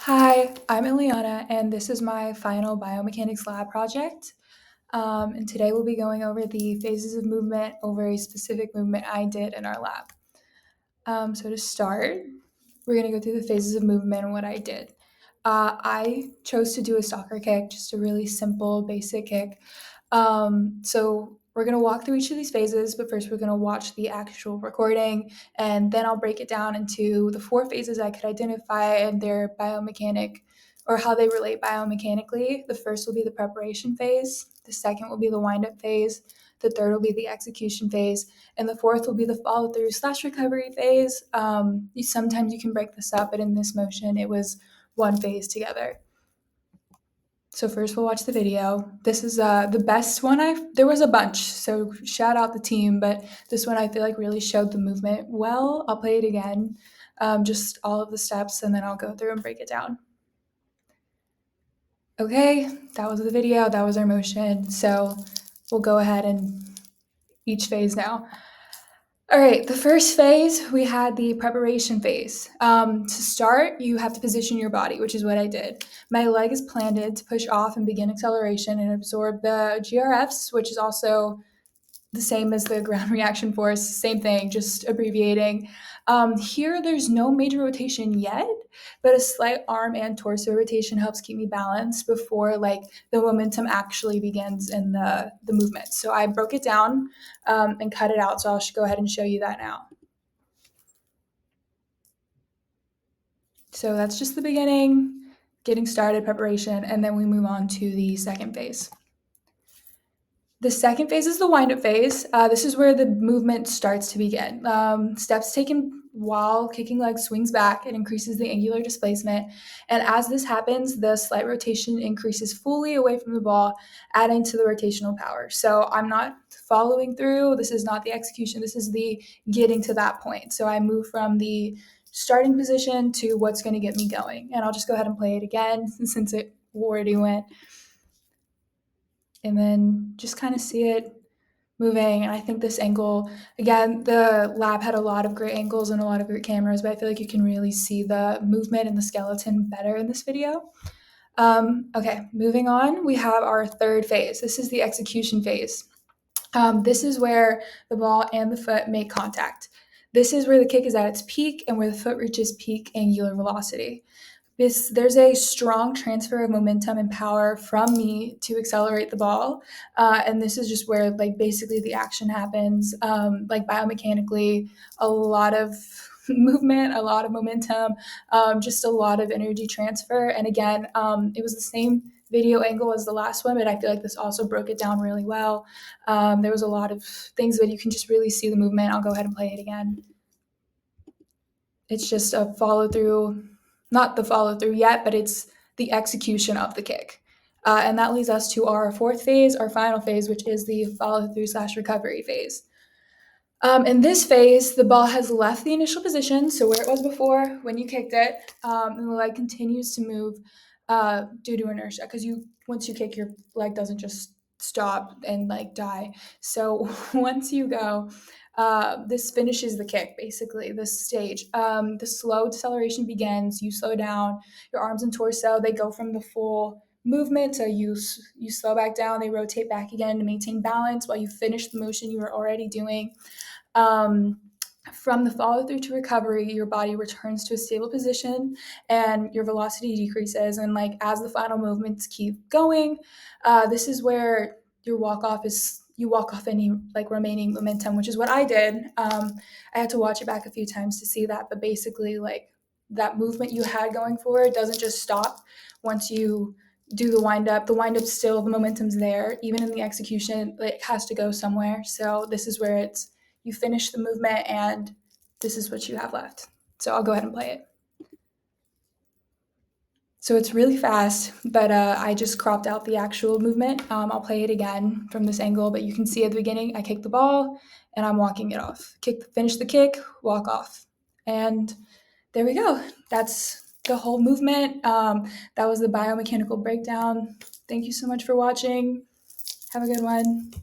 Hi, I'm Iliana, and this is my final biomechanics lab project. And today we'll be going over the phases of movement over a specific movement I did in our lab. So to start, we're going to go through the phases of movement and what I did. I chose to do a soccer kick, just a really simple, basic kick. So we're going to walk through each of these phases, but first we're going to watch the actual recording, and then I'll break it down into the four phases I could identify and their biomechanic or how they relate biomechanically. The first will be the preparation phase, the second will be the wind up phase, the third will be the execution phase, and the fourth will be the follow through / recovery phase. Sometimes you can break this up, but in this motion, it was one phase together. So first we'll watch the video. This is the best one there was a bunch, so shout out the team, but this one I feel like really showed the movement well. I'll play it again, just all of the steps, and then I'll go through and break it down. Okay, that was the video, that was our motion. So we'll go ahead and each phase now. All right, the first phase, we had the preparation phase. To start, you have to position your body, which is what I did. My leg is planted to push off and begin acceleration and absorb the GRFs, which is also the same as the ground reaction force, same thing, just abbreviating. Here, there's no major rotation yet, but a slight arm and torso rotation helps keep me balanced before the momentum actually begins in the movement. So I broke it down and cut it out. So I'll go ahead and show you that now. So that's just the beginning, getting started, preparation, and then we move on to the second phase. The second phase is the wind-up phase. This is where the movement starts to begin. Steps taken while kicking leg swings back. It increases the angular displacement. And as this happens, the slight rotation increases fully away from the ball, adding to the rotational power. So I'm not following through. This is not the execution. This is the getting to that point. So I move from the starting position to what's going to get me going. And I'll just go ahead and play it again since it already went. And then just kind of see it moving. And I think this angle, again, the lab had a lot of great angles and a lot of great cameras, but I feel like you can really see the movement and the skeleton better in this video. Okay, moving on, we have our third phase. This is the execution phase. This is where the ball and the foot make contact. This is where the kick is at its peak and where the foot reaches peak angular velocity. There's a strong transfer of momentum and power from me to accelerate the ball, and this is just where basically the action happens. Biomechanically, a lot of movement, a lot of momentum, just a lot of energy transfer. And again, it was the same video angle as the last one, but I feel like this also broke it down really well. There was a lot of things that you can just really see the movement. I'll go ahead and play it again. It's just a follow through, not the follow through yet, but it's the execution of the kick. And that leads us to our fourth phase, our final phase, which is the follow through / recovery phase. In this phase, the ball has left the initial position, so where it was before when you kicked it, and the leg continues to move due to inertia, because once you kick, your leg doesn't just stop and die. So once you go, this finishes the kick, basically, this stage. The slow deceleration begins, you slow down, your arms and torso, they go from the full movement, so you slow back down, they rotate back again to maintain balance while you finish the motion you were already doing. From the follow through to recovery, your body returns to a stable position and your velocity decreases. And as the final movements keep going, this is where you walk off any remaining momentum, which is what I did. I had to watch it back a few times to see that, but basically that movement you had going forward doesn't just stop once you do the wind up. The wind up still, the momentum's there. Even in the execution, it has to go somewhere. So this is where you finish the movement and this is what you have left. So I'll go ahead and play it. So it's really fast, but I just cropped out the actual movement. I'll play it again from this angle, but you can see at the beginning, I kick the ball and I'm walking it off. Finish the kick, walk off. And there we go. That's the whole movement. That was the biomechanical breakdown. Thank you so much for watching. Have a good one.